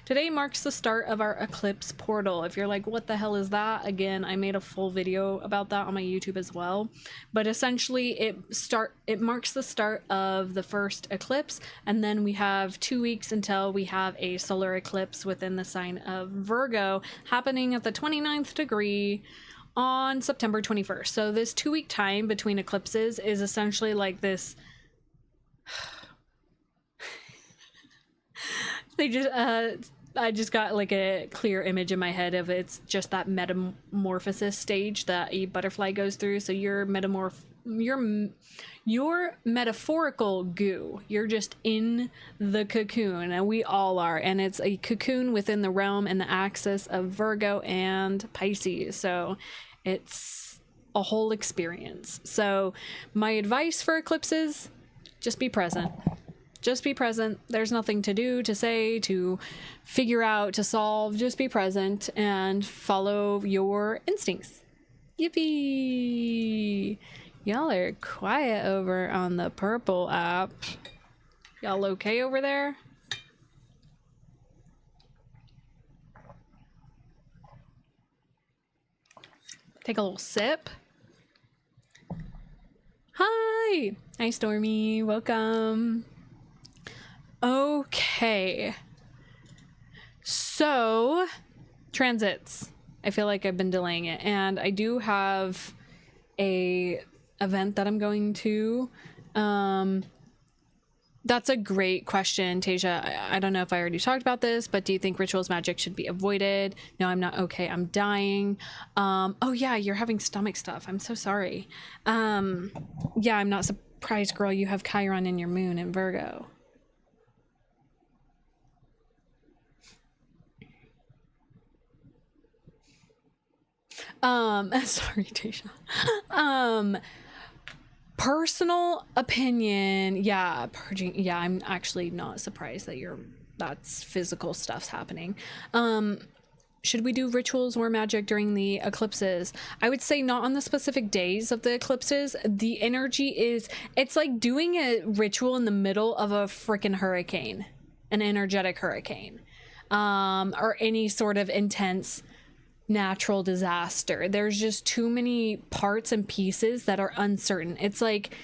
Today marks the start of our eclipse portal. If you're like, what the hell is that? Again, I made a full video about that on my YouTube as well. But essentially it marks the start of the first eclipse, and then we have 2 weeks until we have a solar eclipse within the sign of Virgo happening at the 29th degree on September 21st. So this 2-week time between eclipses is essentially like this. I just got like a clear image in my head of it's just that metamorphosis stage that a butterfly goes through. So your metaphorical goo, you're just in the cocoon, and we all are, and it's a cocoon within the realm and the axis of Virgo and Pisces. So it's a whole experience. So my advice for eclipses, just be present. Just be present. There's nothing to do, to say, to figure out, to solve. Just be present and follow your instincts. Yippee! Y'all are quiet over on the purple app. Y'all okay over there? Take a little sip. Hi! Hi, Stormy. Welcome. Okay, so transits. I feel like I've been delaying it, and I do have a event that I'm going to. That's a great question, Tasia. I don't know if I already talked about this, but do you think rituals magic should be avoided? No, I'm not okay. I'm dying. Oh yeah, you're having stomach stuff. I'm so sorry. Yeah, I'm not surprised, girl. You have Chiron in your moon in Virgo. Sorry, Tasha. Personal opinion, yeah, purging, yeah, I'm actually not surprised that that's physical stuff's happening. Should we do rituals or magic during the eclipses? I would say not on the specific days of the eclipses. The energy it's like doing a ritual in the middle of a freaking hurricane, an energetic hurricane, or any sort of intense natural disaster. There's just too many parts and pieces that are uncertain. It's like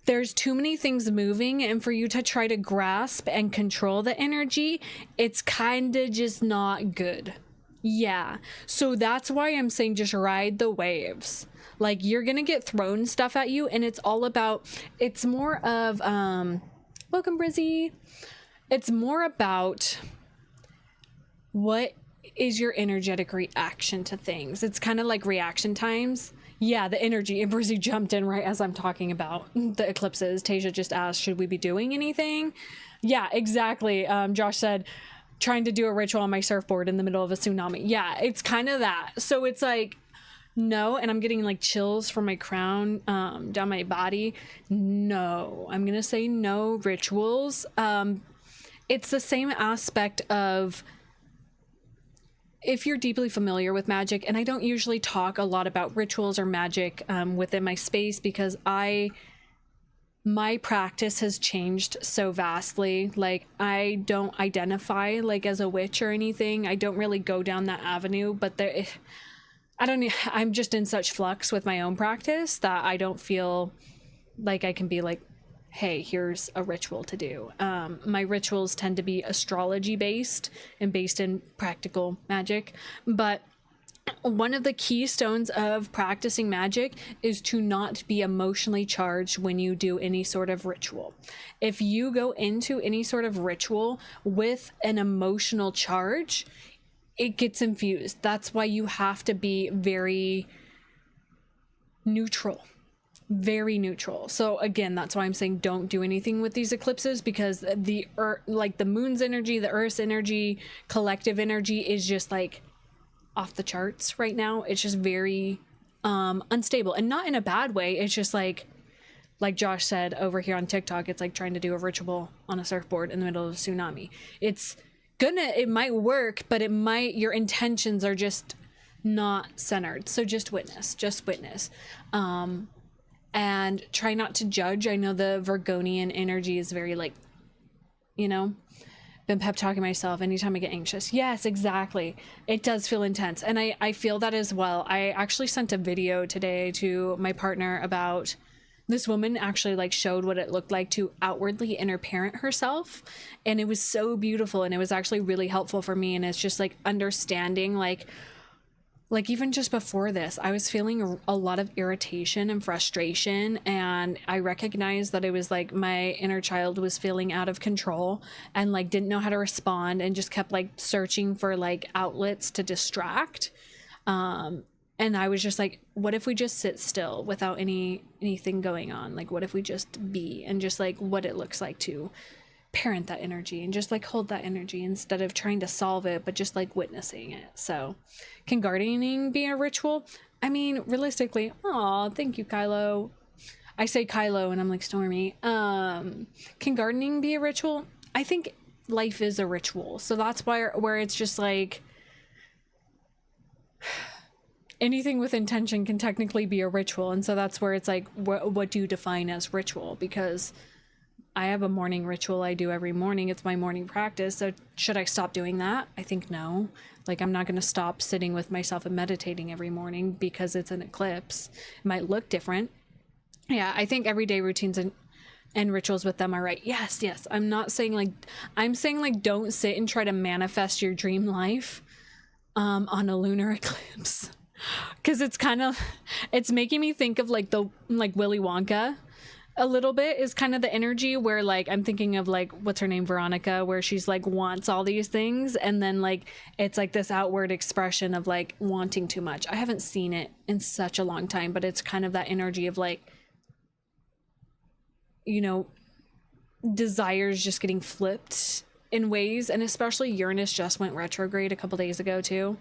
there's too many things moving, and for you to try to grasp and control the energy, it's kind of just not good. Yeah, so that's why I'm saying just ride the waves. Like, you're gonna get thrown stuff at you, and it's more of welcome, Brizzy. It's more about what is your energetic reaction to things. It's kind of like reaction times. Yeah, the energy. And Brizzy jumped in right as I'm talking about the eclipses. Tasia just asked, should we be doing anything? Yeah, exactly. Josh said, trying to do a ritual on my surfboard in the middle of a tsunami. Yeah, it's kind of that. So it's like, no, and I'm getting like chills from my crown down my body. No, I'm gonna say no rituals. It's the same aspect of, if you're deeply familiar with magic, and I don't usually talk a lot about rituals or magic within my space because my practice has changed so vastly. Like, I don't identify like as a witch or anything. I don't really go down that avenue, but I'm just in such flux with my own practice that I don't feel like I can be like, hey, here's a ritual to do. My rituals tend to be astrology based and based in practical magic. But one of the keystones of practicing magic is to not be emotionally charged when you do any sort of ritual. If you go into any sort of ritual with an emotional charge, it gets infused. That's why you have to be very neutral. Very neutral. So again, that's why I'm saying don't do anything with these eclipses, because the earth, like the moon's energy, the earth's energy, collective energy is just like off the charts right now. It's just very unstable, and not in a bad way. It's just like Josh said over here on TikTok, it's like trying to do a ritual on a surfboard in the middle of a tsunami. It might work, but your intentions are just not centered. So just witness. And try not to judge. I know the Virgonian energy is very like, been pep talking myself anytime I get anxious. Yes, exactly. It does feel intense. And I feel that as well. I actually sent a video today to my partner about this woman actually like showed what it looked like to outwardly inner parent herself. And it was so beautiful. And it was actually really helpful for me. And it's just like understanding like even just before this, I was feeling a lot of irritation and frustration, and I recognized that it was like my inner child was feeling out of control and like didn't know how to respond and just kept like searching for like outlets to distract. And I was just like, what if we just sit still without anything going on? Like, what if we just be, and just like what it looks like to parent that energy and just like hold that energy instead of trying to solve it, but just like witnessing it. So can gardening be a ritual? I mean, realistically, thank you, Kylo. I say Kylo and I'm like Stormy. Can gardening be a ritual? I think life is a ritual. So that's where it's just like anything with intention can technically be a ritual. And so that's where it's like, what do you define as ritual? Because I have a morning ritual I do every morning. It's my morning practice. So should I stop doing that? I think no. Like, I'm not going to stop sitting with myself and meditating every morning because it's an eclipse. It might look different. Yeah, I think everyday routines and rituals with them are right. Yes. I'm not saying like, I'm saying like, don't sit and try to manifest your dream life on a lunar eclipse. Because it's making me think of like Willy Wonka. A little bit is kind of the energy where like I'm thinking of like, what's her name, Veronica, where she's like wants all these things, and then like it's like this outward expression of like wanting too much. I haven't seen it in such a long time, but it's kind of that energy of like, you know, desires just getting flipped in ways. And especially Uranus just went retrograde a couple days ago too.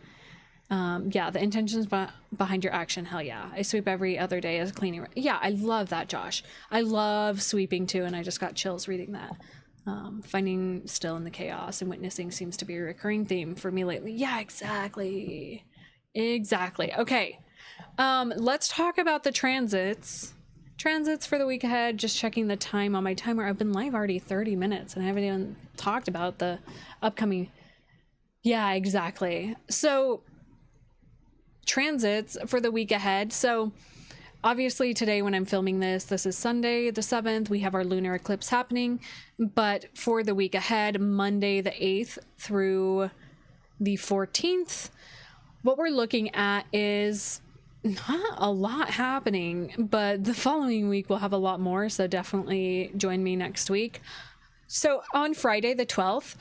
Yeah, the intentions behind your action. Hell yeah. I sweep every other day as cleaning. Yeah, I love that, Josh. I love sweeping too, and I just got chills reading that. Finding still in the chaos and witnessing seems to be a recurring theme for me lately. Yeah, exactly. Okay. Let's talk about the transits. Transits for the week ahead. Just checking the time on my timer. I've been live already 30 minutes and I haven't even talked about the upcoming. Yeah, exactly. So transits for the week ahead. So obviously today when I'm filming this is Sunday the 7th. We have our lunar eclipse happening. But for the week ahead, Monday the 8th through the 14th, what we're looking at is not a lot happening, but the following week we'll have a lot more. So definitely join me next week. So on Friday the 12th,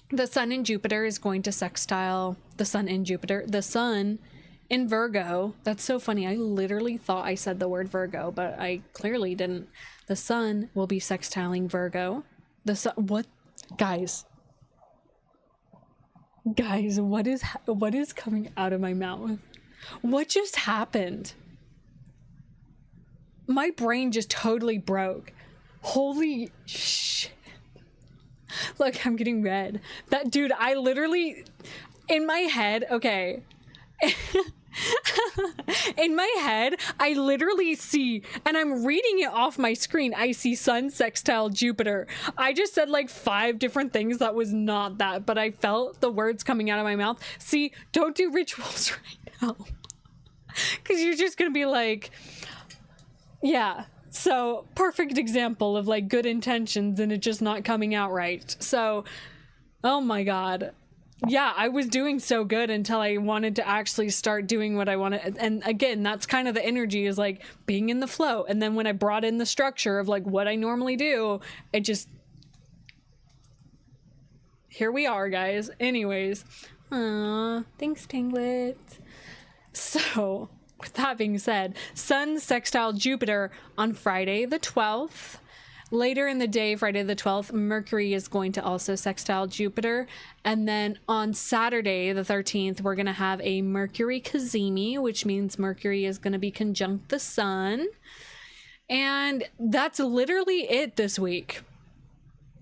the sun in Jupiter is going to sextile the sun in Jupiter. The sun in Virgo. That's so funny. I literally thought I said the word Virgo, but I clearly didn't. The sun will be sextiling Virgo. The sun, what? Guys, what is coming out of my mouth? What just happened? My brain just totally broke. Holy shit. Look, I'm getting red. That dude, I literally, in my head, okay. In my head, I literally see, and I'm reading it off my screen, I see sun sextile Jupiter. I just said like 5 different things that was not that, but I felt the words coming out of my mouth. See, don't do rituals right now. Because you're just going to be like, yeah. So perfect example of like good intentions and it just not coming out right. So, oh my God. Yeah, I was doing so good until I wanted to actually start doing what I wanted. And again, that's kind of the energy, is like being in the flow. And then when I brought in the structure of like what I normally do, it just, here we are, guys. Anyways, thanks, Tinglet. So with that being said, sun sextile Jupiter on Friday the 12th. Later in the day, Friday the 12th, Mercury is going to also sextile Jupiter. And then on Saturday the 13th, we're going to have a Mercury Cazimi, which means Mercury is going to be conjunct the sun. And that's literally it this week.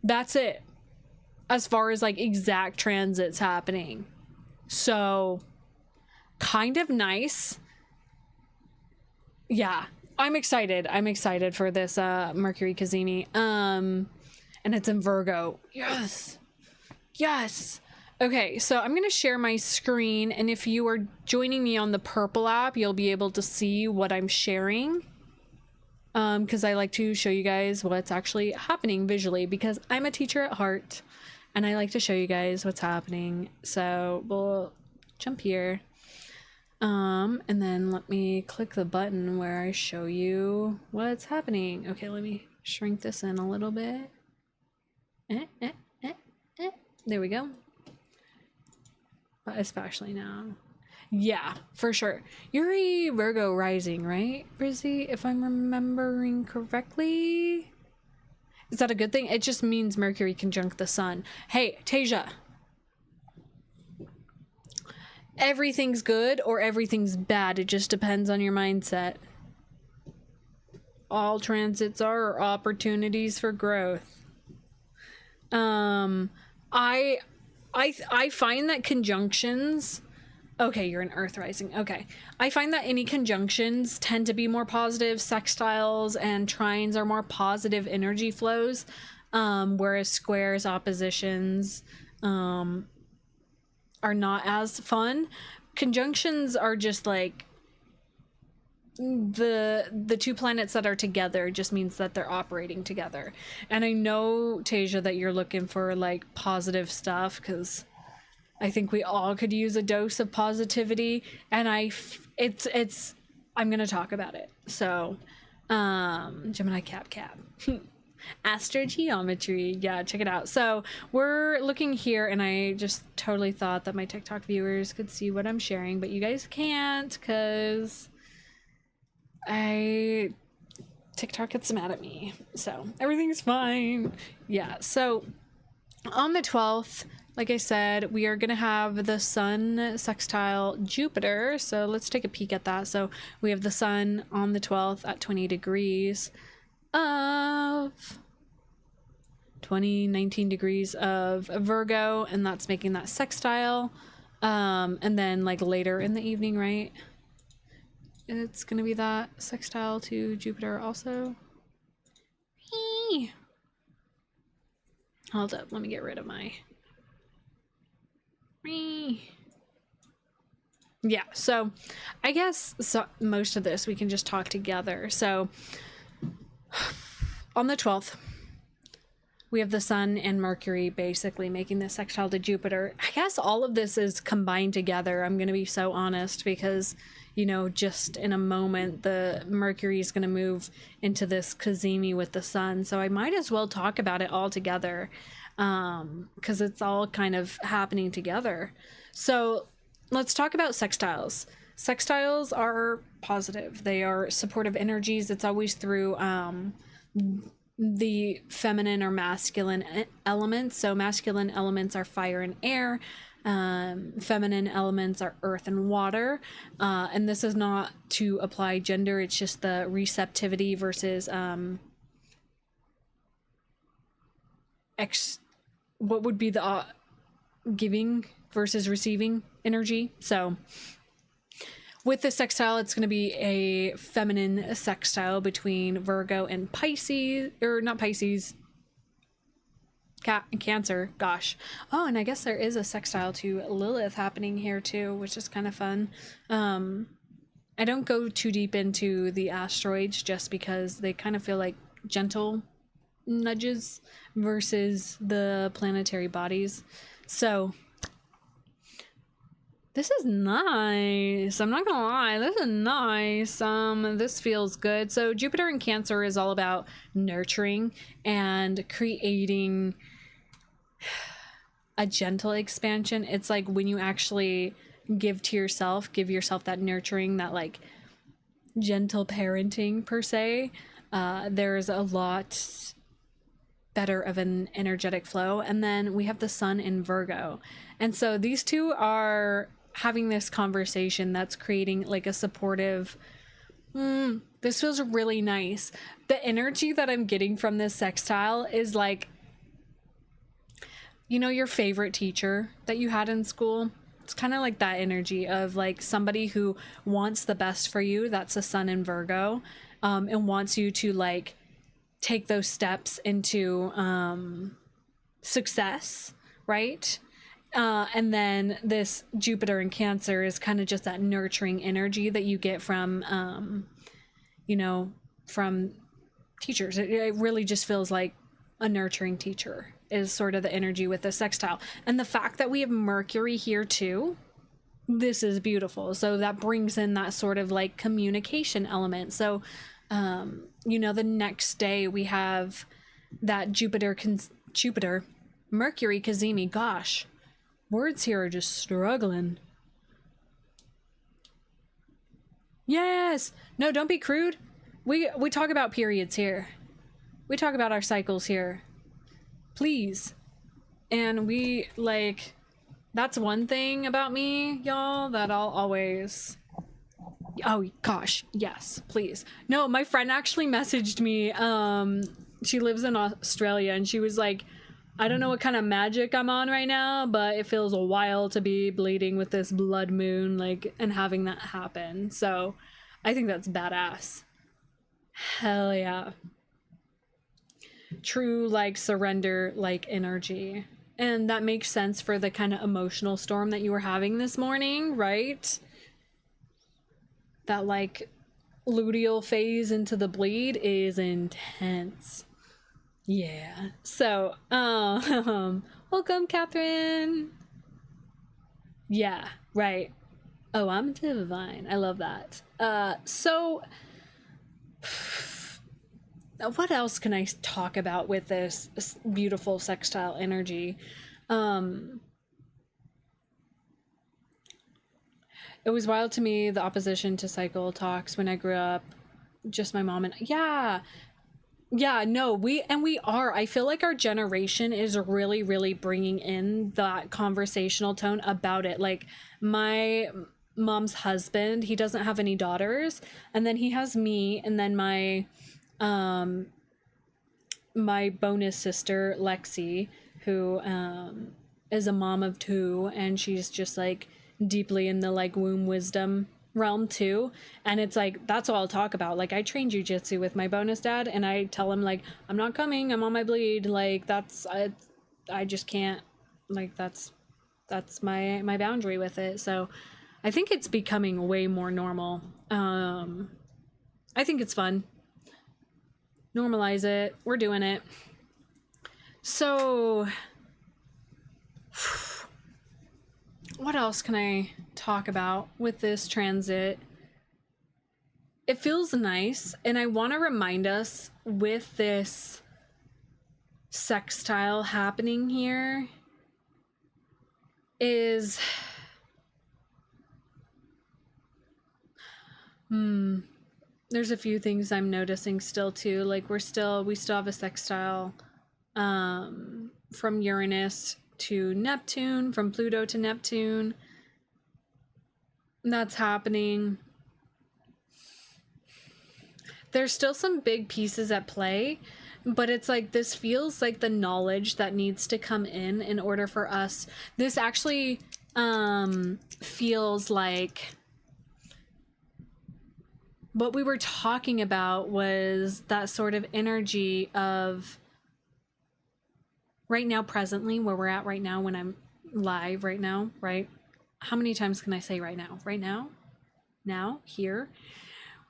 That's it. As far as like exact transits happening. So kind of nice. Yeah. I'm excited for this Mercury Cazimi. And it's in Virgo. Yes. Yes. Okay, so I'm going to share my screen, and if you are joining me on the Purple app, you'll be able to see what I'm sharing. Because I like to show you guys what's actually happening visually, because I'm a teacher at heart, and I like to show you guys what's happening. So we'll jump here. And then let me click the button where I show you what's happening. Okay, let me shrink this in a little bit. There we go. But especially now. Yeah, for sure. You're a Virgo rising, right, Brizzy? If I'm remembering correctly. Is that a good thing? It just means Mercury conjunct the sun. Hey, Tasia. Everything's good or everything's bad. It just depends on your mindset. All transits are opportunities for growth. I find that conjunctions, okay, you're an Earth rising. Okay. I find that any conjunctions tend to be more positive. Sextiles and trines are more positive energy flows, whereas squares, oppositions, are not as fun. Conjunctions are just like the two planets that are together just means that they're operating together. And I know, Tasia, that you're looking for like positive stuff, because I think we all could use a dose of positivity, and I'm gonna talk about it. So Gemini cap astrogeometry, yeah, check it out. So we're looking here, and I just totally thought that my TikTok viewers could see what I'm sharing, but you guys can't, because TikTok gets mad at me, so everything's fine. Yeah, so on the 12th, like I said, we are gonna have the sun sextile Jupiter. So let's take a peek at that. So we have the sun on the 12th at 20 degrees of 19 degrees of Virgo, and that's making that sextile. And then like later in the evening, right, it's gonna be that sextile to Jupiter also. Hold up, let me get rid of my yeah, so I guess most of this we can just talk together. So on the 12th, we have the sun and Mercury basically making this sextile to Jupiter. I guess all of this is combined together. I'm going to be so honest, because, you know, just in a moment, the Mercury is going to move into this Cazimi with the sun. So I might as well talk about it all together, because it's all kind of happening together. So let's talk about sextiles. Sextiles are positive. They are supportive energies. It's always through the feminine or masculine elements. So masculine elements are fire and air. Feminine elements are earth and water. And this is not to apply gender. It's just the receptivity versus what would be the giving versus receiving energy. So with the sextile, it's going to be a feminine sextile between Virgo and Pisces, or not Pisces, Cancer, gosh. Oh, and I guess there is a sextile to Lilith happening here too, which is kind of fun. I don't go too deep into the asteroids just because they kind of feel like gentle nudges versus the planetary bodies. So this is nice. I'm not gonna lie, this is nice. This feels good. So Jupiter in Cancer is all about nurturing and creating a gentle expansion. It's like when you actually give yourself that nurturing, that like gentle parenting per se. There's a lot better of an energetic flow. And then we have the sun in Virgo. And so these two are having this conversation that's creating like a supportive, this feels really nice. The energy that I'm getting from this sextile is like, you know, your favorite teacher that you had in school. It's kind of like that energy of like somebody who wants the best for you. That's a sun in Virgo, and wants you to like take those steps into success, right? And then this Jupiter in Cancer is kind of just that nurturing energy that you get from, you know, from teachers. It really just feels like a nurturing teacher is sort of the energy with the sextile. And the fact that we have Mercury here too, this is beautiful. So that brings in that sort of like communication element. So, you know, the next day we have that Mercury Cazimi. Gosh, words here are just struggling. Yes. No, don't be crude. We talk about periods here. We talk about our cycles here. Please. And we, like, that's one thing about me, y'all, that I'll always... Oh, gosh. Yes, please. No, my friend actually messaged me. She lives in Australia, and she was like, I don't know what kind of magic I'm on right now, but it feels a while to be bleeding with this blood moon, like, and having that happen. So I think that's badass. Hell yeah. True, like, surrender, like, energy. And that makes sense for the kind of emotional storm that you were having this morning, right? That, like, luteal phase into the bleed is intense. Yeah. So, welcome, Catherine. Yeah, right. Oh, I'm divine. I love that. So what else can I talk about with this beautiful sextile energy? It was wild to me, the opposition to cycle talks when I grew up. Just my mom and no, we are. I feel like our generation is really, really bringing in that conversational tone about it. Like, my mom's husband, he doesn't have any daughters, and then he has me, and then my bonus sister Lexi, who is a mom of 2, and she's just like deeply in the like womb wisdom realm too. And it's like, that's all I'll talk about. Like, I trained jujitsu with my bonus dad, and I tell him, like, I'm not coming, I'm on my bleed. Like, that's I just can't, like, that's my boundary with it. So I think it's becoming way more normal. I think it's fun. Normalize it. We're doing it. So what else can I talk about with this transit? It feels nice, and I want to remind us with this sextile happening here is there's a few things I'm noticing still too. Like, we still have a sextile from Uranus to Neptune, from Pluto to Neptune. That's happening. There's still some big pieces at play, but it's like, this feels like the knowledge that needs to come in order for us. This actually feels like what we were talking about was that sort of energy of right now, presently, where we're at right now, when I'm live right now, right? How many times can I say right now? Right now? Now? Here?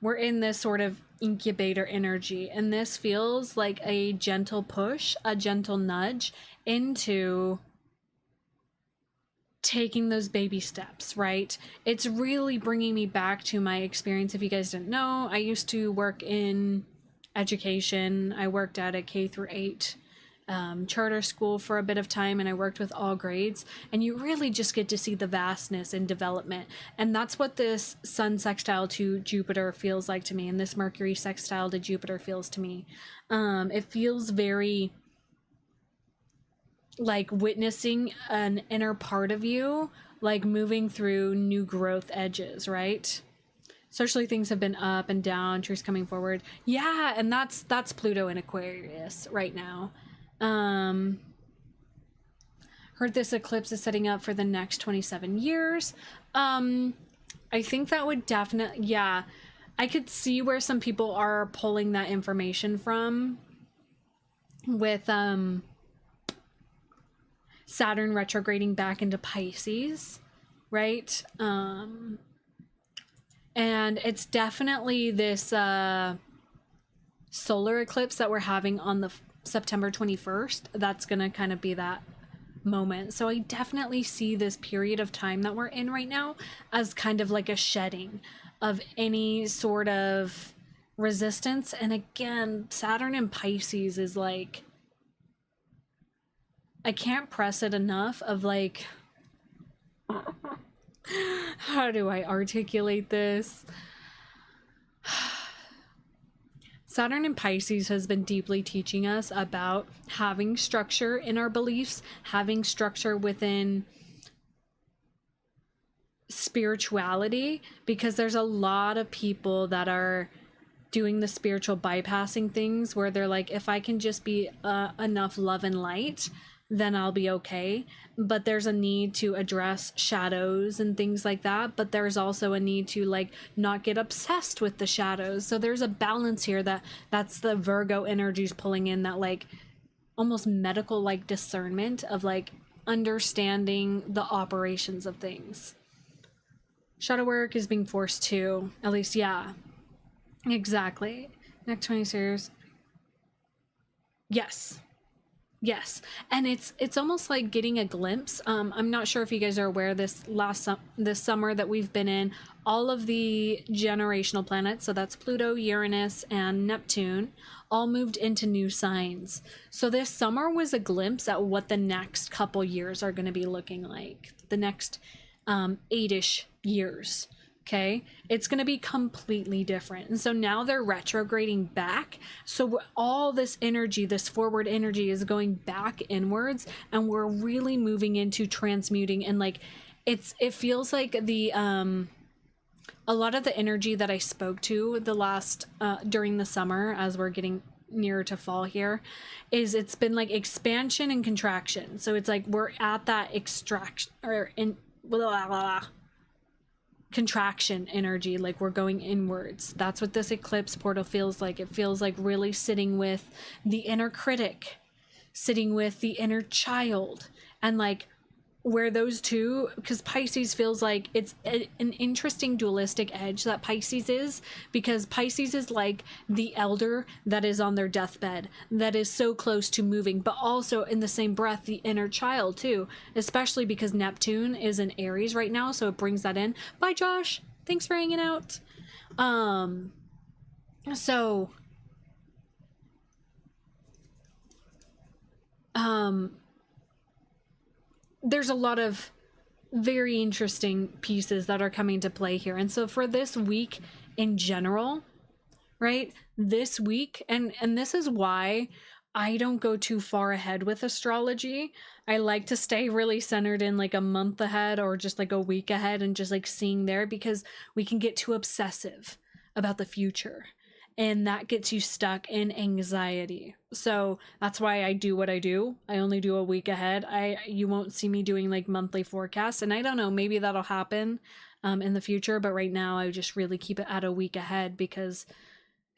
We're in this sort of incubator energy, and this feels like a gentle push, a gentle nudge into taking those baby steps, right? It's really bringing me back to my experience. If you guys didn't know, I used to work in education. I worked at a K-8 charter school for a bit of time, and I worked with all grades, and you really just get to see the vastness and development. And that's what this Sun sextile to Jupiter feels like to me, and this Mercury sextile to Jupiter feels to me. It feels very like witnessing an inner part of you, like moving through new growth edges, right? Especially things have been up and down, truths coming forward. Yeah, and that's Pluto in Aquarius right now. Heard this eclipse is setting up for the next 27 years. I think that would definitely, yeah, I could see where some people are pulling that information from with Saturn retrograding back into Pisces, right? And it's definitely this solar eclipse that we're having on the September 21st. That's going to kind of be that moment. So I definitely see this period of time that we're in right now as kind of like a shedding of any sort of resistance. And again, Saturn in Pisces is like, I can't press it enough of like, how do I articulate this? Saturn in Pisces has been deeply teaching us about having structure in our beliefs, having structure within spirituality, because there's a lot of people that are doing the spiritual bypassing things where they're like, if I can just be enough love and light, then I'll be okay. But there's a need to address shadows and things like that. But there's also a need to like not get obsessed with the shadows. So there's a balance here that's the Virgo energies pulling in, that like almost medical like discernment of like understanding the operations of things. Shadow work is being forced to, at least, yeah, exactly. Next 20 years. Yes, and it's almost like getting a glimpse. I'm not sure if you guys are aware, this summer that we've been in, all of the generational planets, so that's Pluto, Uranus, and Neptune, all moved into new signs. So this summer was a glimpse at what the next couple years are going to be looking like. The next 8-ish years. Okay, it's going to be completely different. And so now they're retrograding back. So all this energy, this forward energy, is going back inwards, and we're really moving into transmuting. And like it feels like the a lot of the energy that I spoke to the last during the summer, as we're getting nearer to fall here, is it's been like expansion and contraction. So it's like we're at that extraction or in contraction energy, like we're going inwards. That's what this eclipse portal feels like. It feels like really sitting with the inner critic, sitting with the inner child, and like where those two, because Pisces feels like it's an interesting dualistic edge that Pisces is, because Pisces is like the elder that is on their deathbed, that is so close to moving, but also in the same breath the inner child too, especially because Neptune is in Aries right now, so it brings that in. Bye Josh, thanks for hanging out. So there's a lot of very interesting pieces that are coming to play here. And so for this week in general, right, this week, and this is why I don't go too far ahead with astrology. I like to stay really centered in like a month ahead or just like a week ahead, and just like seeing there, because we can get too obsessive about the future, and that gets you stuck in anxiety. So that's why I do what I do. I only do a week ahead. You won't see me doing like monthly forecasts, and I don't know, maybe that'll happen in the future, but right now I just really keep it at a week ahead, because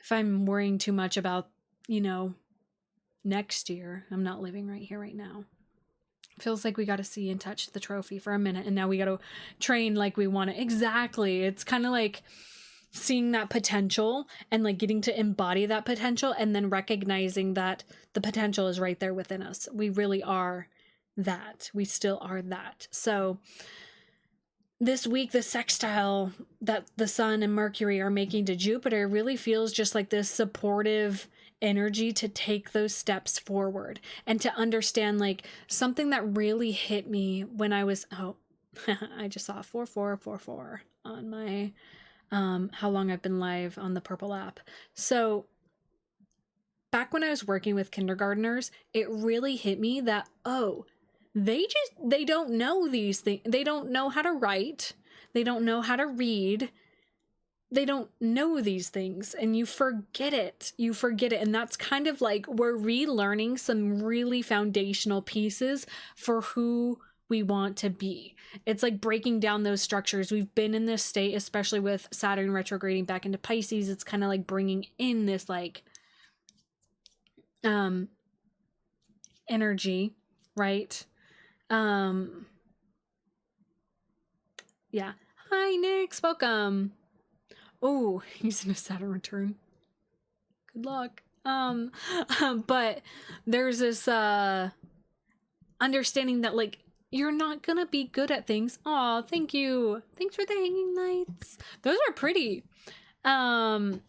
if I'm worrying too much about, you know, next year, I'm not living right here right now. It feels like we got to see and touch the trophy for a minute, and now we got to train like we want it. Exactly. It's kind of like seeing that potential and like getting to embody that potential, and then recognizing that the potential is right there within us. We really are that. We still are that. So this week, the sextile that the Sun and Mercury are making to Jupiter really feels just like this supportive energy to take those steps forward, and to understand like something that really hit me when I was, I just saw 4444 on my how long I've been live on the Purple app. So back when I was working with kindergartners, it really hit me that, they don't know these things. They don't know how to write. They don't know how to read. They don't know these things, and you forget it. And that's kind of like we're relearning some really foundational pieces for who we want to be. It's like breaking down those structures. We've been in this state, especially with Saturn retrograding back into Pisces. It's kind of like bringing in this like energy, right? Yeah. Hi, Nix. Welcome. Oh, he's in a Saturn return. Good luck. But there's this understanding that like you're not gonna be good at things. Aw, thank you. Thanks for the hanging lights. Those are pretty. I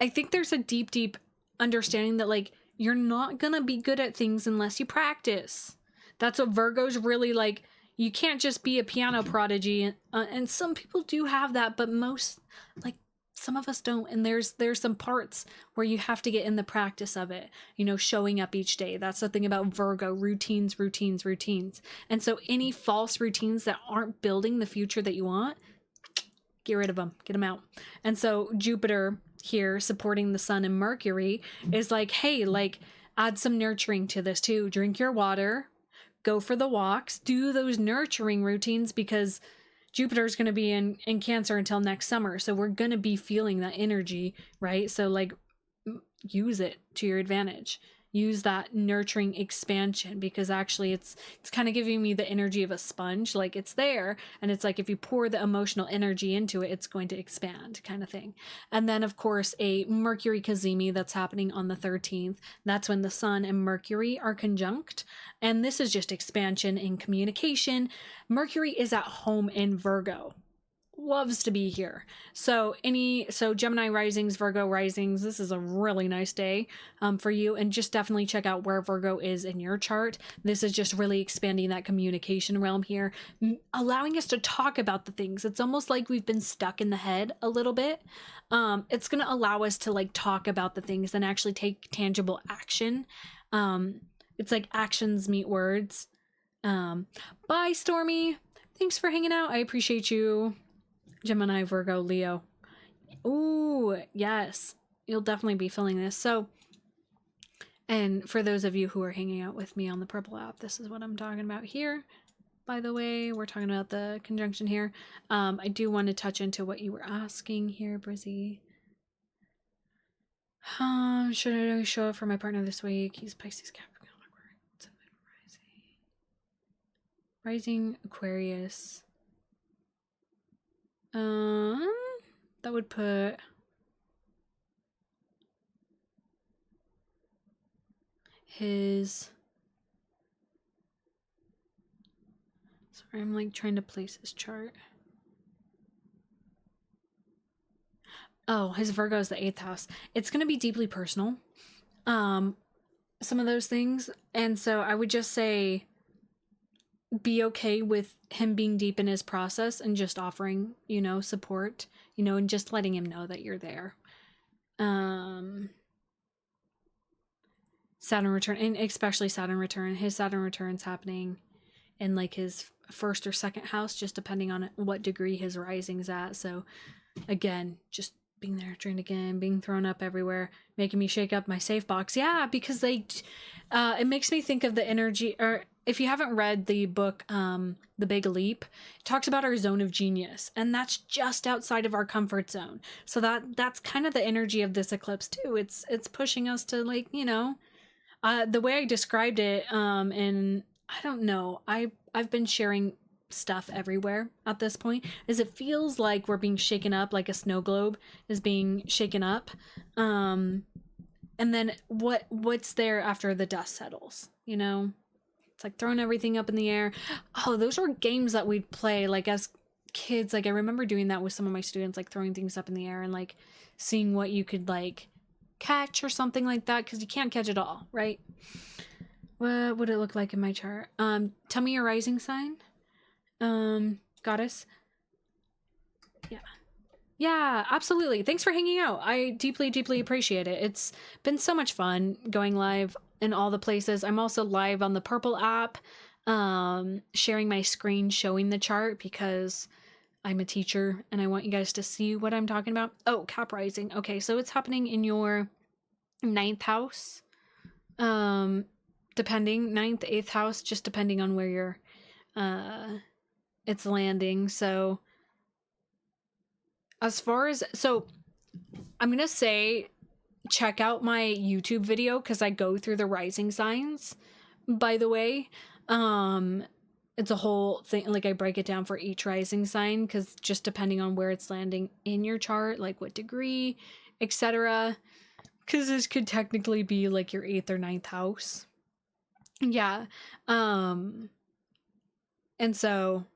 think there's a deep understanding that like you're not gonna be good at things unless you practice. That's what Virgo's really like. You can't just be a piano prodigy, and some people do have that, but most, like, some of us don't. And there's some parts where you have to get in the practice of it, you know, showing up each day. That's the thing about Virgo: routines. And so any false routines that aren't building the future that you want, get rid of them, get them out. And so Jupiter here supporting the Sun and Mercury is like, hey, like, add some nurturing to this too. Drink your water, go for the walks, do those nurturing routines, because Jupiter is going to be in Cancer until next summer. So we're going to be feeling that energy, right? So like, use it to your advantage. Use that nurturing expansion, because actually it's kind of giving me the energy of a sponge. Like, it's there, and it's like if you pour the emotional energy into it, it's going to expand, kind of thing. And then of course a Mercury Cazimi that's happening on the 13th. That's when the Sun and Mercury are conjunct, and this is just expansion in communication. Mercury is at home in Virgo, loves to be here. So Gemini risings, Virgo risings, this is a really nice day for you. And just definitely check out where Virgo is in your chart. This is just really expanding that communication realm here, allowing us to talk about the things. It's almost like we've been stuck in the head a little bit. It's going to allow us to like talk about the things and actually take tangible action. It's like actions meet words. Bye, Stormy. Thanks for hanging out. I appreciate you. Gemini, Virgo, Leo. Ooh, yes. You'll definitely be feeling this. So, and for those of you who are hanging out with me on the Purple app, this is what I'm talking about here. By the way, we're talking about the conjunction here. I do want to touch into what you were asking here, Brizzy. Should I show up for my partner this week? He's Pisces, Capricorn, rising Aquarius. That would put his, sorry, I'm like trying to place his chart. Oh, his Virgo is the 8th house. It's going to be deeply personal. Some of those things. And so I would just say, be okay with him being deep in his process and just offering, you know, support, you know, and just letting him know that you're there. Saturn return, and especially Saturn return. His Saturn return's happening in like his 1st or 2nd house, just depending on what degree his rising's at. So again, just being there, drained again, being thrown up everywhere, making me shake up my safe box. Yeah, because it makes me think of the energy, or if you haven't read the book, The Big Leap, it talks about our zone of genius, and that's just outside of our comfort zone. So that's kind of the energy of this eclipse too. It's pushing us to, like, you know, the way I described it, and I don't know, I've been sharing stuff everywhere at this point, is it feels like we're being shaken up, like a snow globe is being shaken up, and then what's there after the dust settles, you know? It's like throwing everything up in the air. Oh, those were games that we'd play like as kids. Like, I remember doing that with some of my students, like throwing things up in the air and like seeing what you could like catch or something like that, because you can't catch it all, right? What would it look like in my chart? Tell me your rising sign. Goddess. Yeah, absolutely. Thanks for hanging out. I deeply appreciate it. It's been so much fun going live in all the places. I'm also live on the Purple app, sharing my screen, showing the chart, because I'm a teacher and I want you guys to see what I'm talking about. Oh, Cap rising. Okay, so it's happening in your 9th house. Depending, 9th, 8th house, just depending on where you're, it's landing. So as far as, so I'm going to say, check out my YouTube video, because I go through the rising signs, by the way. it's a whole thing. Like I break it down for each rising sign, because just depending on where it's landing in your chart, like what degree, etc. Because this could technically be like your 8th or 9th house. Yeah. And so,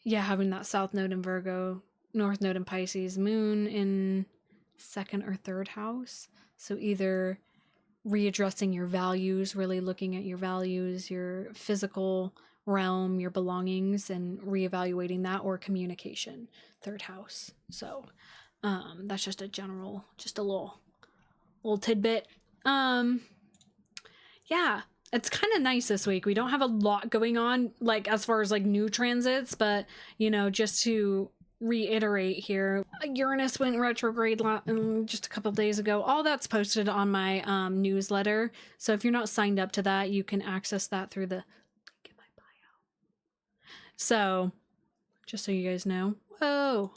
yeah, having that South Node in Virgo, North Node in Pisces, Moon in 2nd or 3rd house. So either readdressing your values, really looking at your values, your physical realm, your belongings, and reevaluating that, or communication, 3rd house. So that's just a general, just a little tidbit. Yeah, it's kind of nice this week. We don't have a lot going on, like as far as like new transits, but you know, just to reiterate here, Uranus went retrograde just a couple days ago. All that's posted on my newsletter, so if you're not signed up to that, you can access that through the link in my bio. So just so you guys know. Whoa,